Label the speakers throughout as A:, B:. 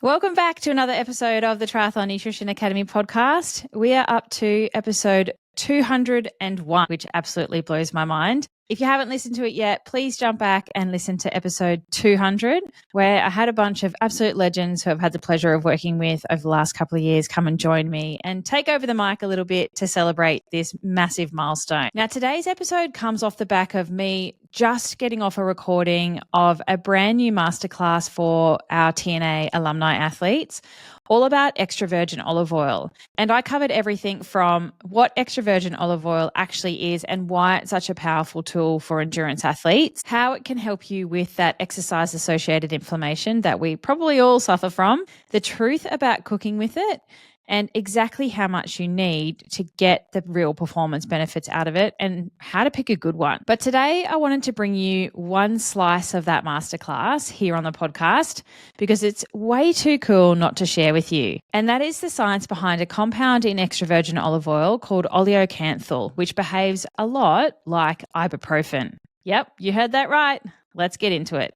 A: Welcome back to another episode of the Triathlon Nutrition Academy podcast. We are up to episode 201, which absolutely blows my mind. If you haven't listened to it yet, please jump back and listen to episode 200, where I had a bunch of absolute legends who I've had the pleasure of working with over the last couple of years come and join me and take over the mic a little bit to celebrate this massive milestone. Now, today's episode comes off the back of me just getting off a recording of a brand new masterclass for our TNA alumni athletes, all about extra virgin olive oil. And I covered everything from what extra virgin olive oil actually is and why it's such a powerful tool for endurance athletes, how it can help you with that exercise-associated inflammation that we probably all suffer from, the truth about cooking with it, and exactly how much you need to get the real performance benefits out of it and how to pick a good one. But today I wanted to bring you one slice of that masterclass here on the podcast because it's way too cool not to share with you. And that is the science behind a compound in extra virgin olive oil called Oleocanthal, which behaves a lot like ibuprofen. Yep, you heard that right. Let's get into it.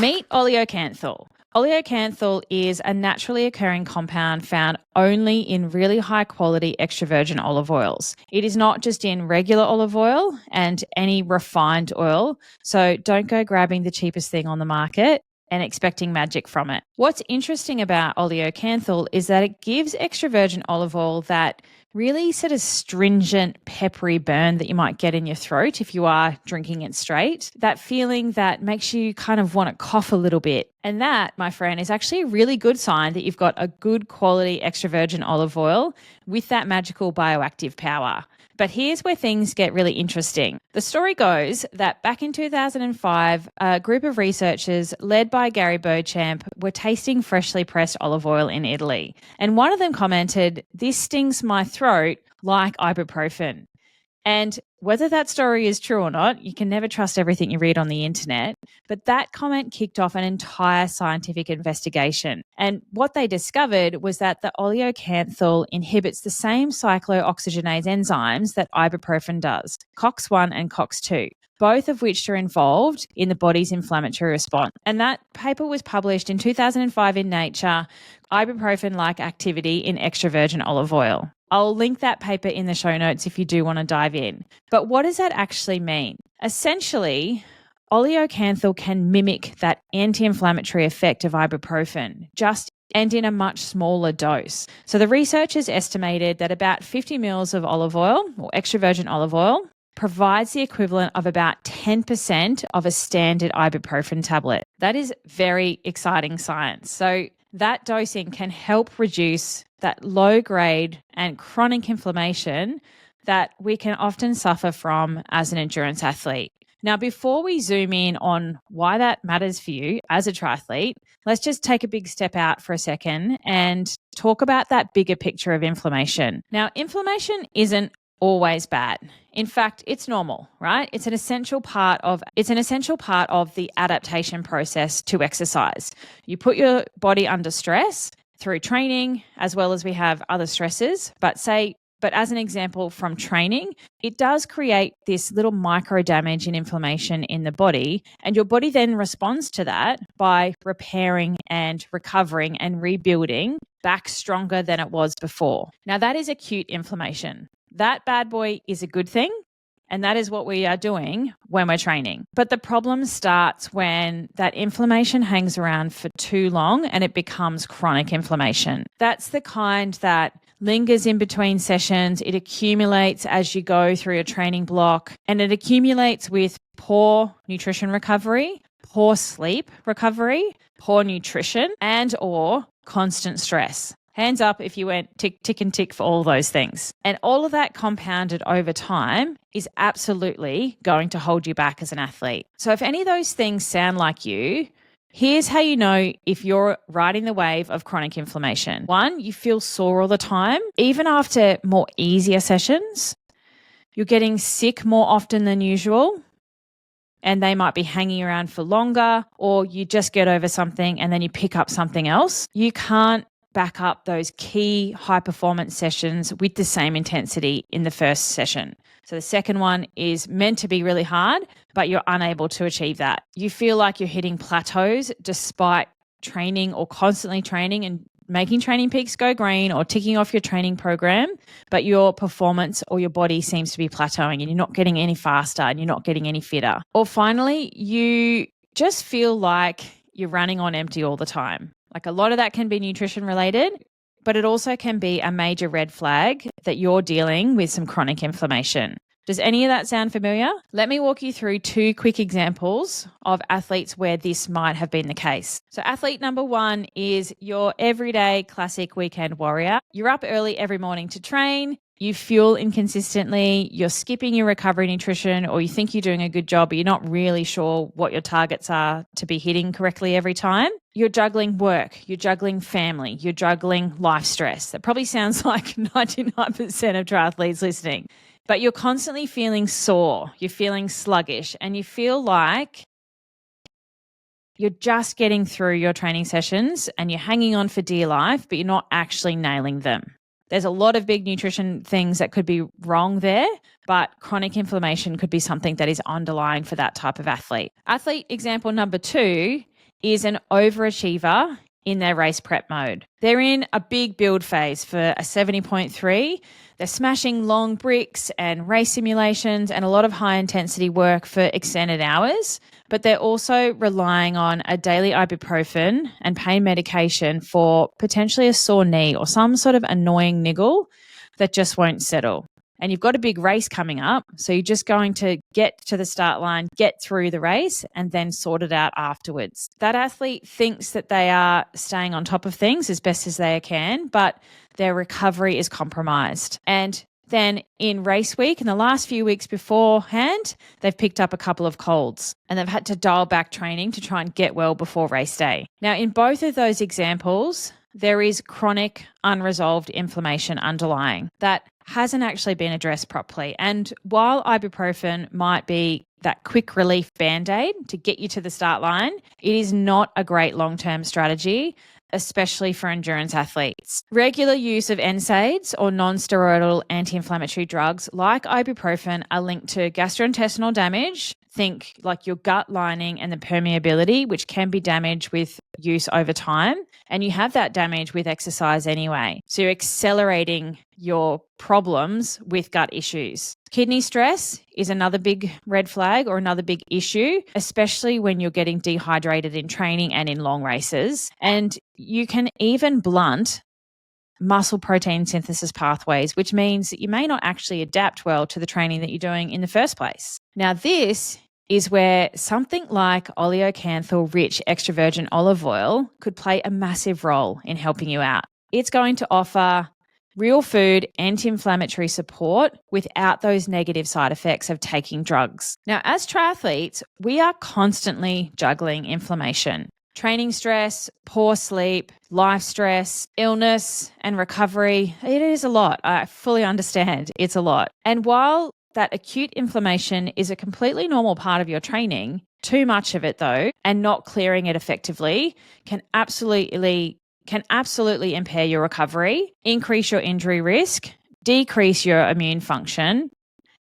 A: Meet Oleocanthal. Oleocanthal is a naturally occurring compound found only in really high quality extra virgin olive oils. It is not just in regular olive oil and any refined oil, so don't go grabbing the cheapest thing on the market and expecting magic from it. What's interesting about Oleocanthal is that it gives extra virgin olive oil that really sort of stringent, peppery burn that you might get in your throat if you are drinking it straight. That feeling that makes you kind of want to cough a little bit. And that, my friend, is actually a really good sign that you've got a good quality extra virgin olive oil with that magical bioactive power. But here's where things get really interesting. The story goes that back in 2005, a group of researchers led by Gary Beauchamp were tasting freshly pressed olive oil in Italy. And one of them commented, "This stings my throat like ibuprofen." And whether that story is true or not, you can never trust everything you read on the internet. But that comment kicked off an entire scientific investigation. And what they discovered was that the oleocanthal inhibits the same cyclooxygenase enzymes that ibuprofen does, COX-1 and COX-2, both of which are involved in the body's inflammatory response. And that paper was published in 2005 in Nature, Ibuprofen-like activity in extra virgin olive oil. I'll link that paper in the show notes if you do want to dive in. But what does that actually mean? Essentially, oleocanthal can mimic that anti-inflammatory effect of ibuprofen, and in a much smaller dose. So the researchers estimated that about 50 mils of olive oil or extra virgin olive oil provides the equivalent of about 10% of a standard ibuprofen tablet. That is very exciting science. So that dosing can help reduce that low-grade and chronic inflammation that we can often suffer from as an endurance athlete. Now, before we zoom in on why that matters for you as a triathlete, let's just take a big step out for a second and talk about that bigger picture of inflammation. Now, inflammation isn't always bad. In fact, it's normal, right? It's an essential part of the adaptation process to exercise. You put your body under stress through training, as well as we have other stresses, but as an example from training, it does create this little micro damage and inflammation in the body, and your body then responds to that by repairing and recovering and rebuilding back stronger than it was before. Now, that is acute inflammation. That bad boy is a good thing, and that is what we are doing when we're training. But the problem starts when that inflammation hangs around for too long and it becomes chronic inflammation. That's the kind that lingers in between sessions. It accumulates as you go through a training block, and it accumulates with poor nutrition recovery, poor sleep recovery, poor nutrition, and or constant stress. Hands up if you went tick, tick, and tick for all those things. And all of that compounded over time is absolutely going to hold you back as an athlete. So if any of those things sound like you, here's how you know if you're riding the wave of chronic inflammation. 1, you feel sore all the time, even after more easier sessions. You're getting sick more often than usual, and they might be hanging around for longer, or you just get over something and then you pick up something else. You can't back up those key high performance sessions with the same intensity in the first session. So the second one is meant to be really hard, but you're unable to achieve that. You feel like you're hitting plateaus despite training or constantly training and making training peaks go green or ticking off your training program, but your performance or your body seems to be plateauing and you're not getting any faster and you're not getting any fitter. Or finally, you just feel like you're running on empty all the time. Like a lot of that can be nutrition related, but it also can be a major red flag that you're dealing with some chronic inflammation. Does any of that sound familiar? Let me walk you through 2 quick examples of athletes where this might have been the case. So athlete number 1 is your everyday classic weekend warrior. You're up early every morning to train. You fuel inconsistently, you're skipping your recovery nutrition, or you think you're doing a good job, but you're not really sure what your targets are to be hitting correctly every time. You're juggling work, you're juggling family, you're juggling life stress. That probably sounds like 99% of triathletes listening. But you're constantly feeling sore, you're feeling sluggish, and you feel like you're just getting through your training sessions and you're hanging on for dear life, but you're not actually nailing them. There's a lot of big nutrition things that could be wrong there, but chronic inflammation could be something that is underlying for that type of athlete. Athlete example number 2 is an overachiever in their race prep mode. They're in a big build phase for a 70.3. They're smashing long bricks and race simulations and a lot of high intensity work for extended hours, but they're also relying on a daily ibuprofen and pain medication for potentially a sore knee or some sort of annoying niggle that just won't settle. And you've got a big race coming up, so you're just going to get to the start line, get through the race, and then sort it out afterwards. That athlete thinks that they are staying on top of things as best as they can, but their recovery is compromised. And then in race week, in the last few weeks beforehand, they've picked up a couple of colds and they've had to dial back training to try and get well before race day. Now, in both of those examples, there is chronic unresolved inflammation underlying that hasn't actually been addressed properly. And while ibuprofen might be that quick relief band-aid to get you to the start line, it is not a great long-term strategy, especially for endurance athletes. Regular use of NSAIDs or non-steroidal anti-inflammatory drugs like ibuprofen are linked to gastrointestinal damage. Think like your gut lining and the permeability, which can be damaged with use over time. And you have that damage with exercise anyway. So you're accelerating your problems with gut issues. Kidney stress is another big red flag or another big issue, especially when you're getting dehydrated in training and in long races. And you can even blunt muscle protein synthesis pathways, which means that you may not actually adapt well to the training that you're doing in the first place. Now, this is where something like oleocanthal rich extra virgin olive oil could play a massive role in helping you out. It's going to offer real food anti-inflammatory support without those negative side effects of taking drugs. Now, as triathletes, we are constantly juggling inflammation. Training stress, poor sleep, life stress, illness, and recovery. It is a lot. I fully understand it's a lot. And while that acute inflammation is a completely normal part of your training, too much of it though, and not clearing it effectively can absolutely impair your recovery, increase your injury risk, decrease your immune function,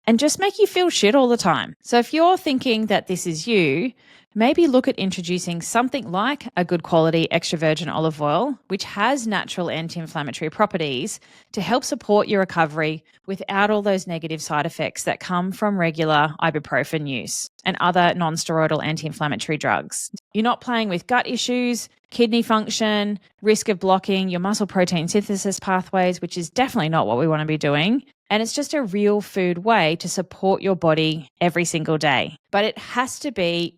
A: and just make you feel shit all the time. So if you're thinking that this is you, maybe look at introducing something like a good quality extra virgin olive oil, which has natural anti-inflammatory properties to help support your recovery without all those negative side effects that come from regular ibuprofen use and other non-steroidal anti-inflammatory drugs. You're not playing with gut issues, kidney function, risk of blocking your muscle protein synthesis pathways, which is definitely not what we want to be doing. And it's just a real food way to support your body every single day. But it has to be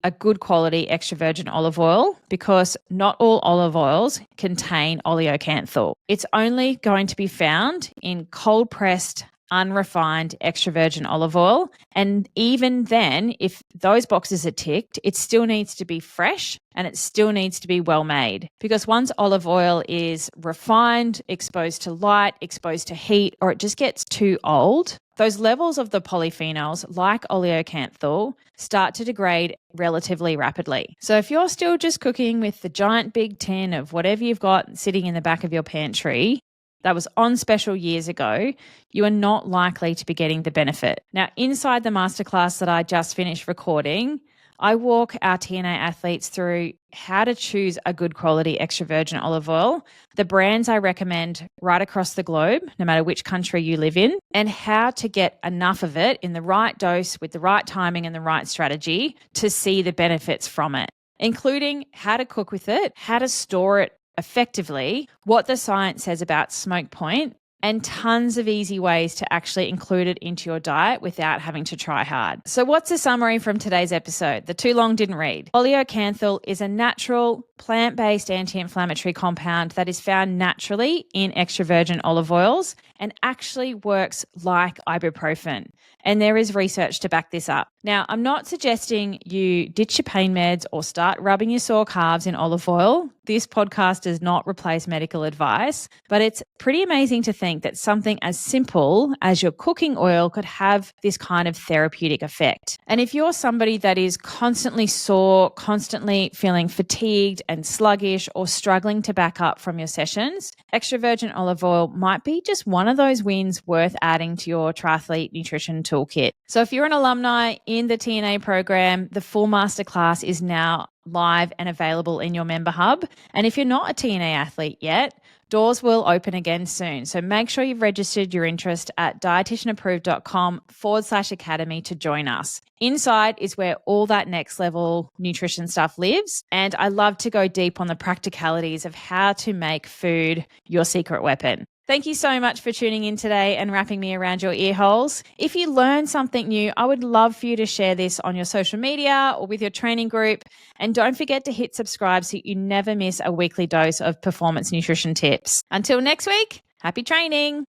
A: a good quality extra virgin olive oil because not all olive oils contain oleocanthal. It's only going to be found in cold pressed, unrefined extra virgin olive oil. And even then, if those boxes are ticked, it still needs to be fresh and it still needs to be well made. Because once olive oil is refined, exposed to light, exposed to heat, or it just gets too old, those levels of the polyphenols, like oleocanthal, start to degrade relatively rapidly. So if you're still just cooking with the giant big tin of whatever you've got sitting in the back of your pantry, that was on special years ago, you are not likely to be getting the benefit. Now, inside the masterclass that I just finished recording, I walk our TNA athletes through how to choose a good quality extra virgin olive oil, the brands I recommend right across the globe, no matter which country you live in, and how to get enough of it in the right dose with the right timing and the right strategy to see the benefits from it, including how to cook with it, how to store it effectively, what the science says about smoke point, and tons of easy ways to actually include it into your diet without having to try hard. So what's the summary from today's episode? The too long didn't read. Oleocanthal is a natural, plant-based anti-inflammatory compound that is found naturally in extra virgin olive oils and actually works like ibuprofen. And there is research to back this up. Now, I'm not suggesting you ditch your pain meds or start rubbing your sore calves in olive oil. This podcast does not replace medical advice, but it's pretty amazing to think that something as simple as your cooking oil could have this kind of therapeutic effect. And if you're somebody that is constantly sore, constantly feeling fatigued and sluggish or struggling to back up from your sessions, extra virgin olive oil might be just one of those wins worth adding to your triathlete nutrition toolkit. So if you're an alumni in the TNA program, the full masterclass is now live and available in your member hub. And if you're not a TNA athlete yet, doors will open again soon. So make sure you've registered your interest at dietitianapproved.com/academy to join us. Inside is where all that next level nutrition stuff lives. And I love to go deep on the practicalities of how to make food your secret weapon. Thank you so much for tuning in today and wrapping me around your ear holes. If you learned something new, I would love for you to share this on your social media or with your training group. And don't forget to hit subscribe so you never miss a weekly dose of performance nutrition tips. Until next week, happy training.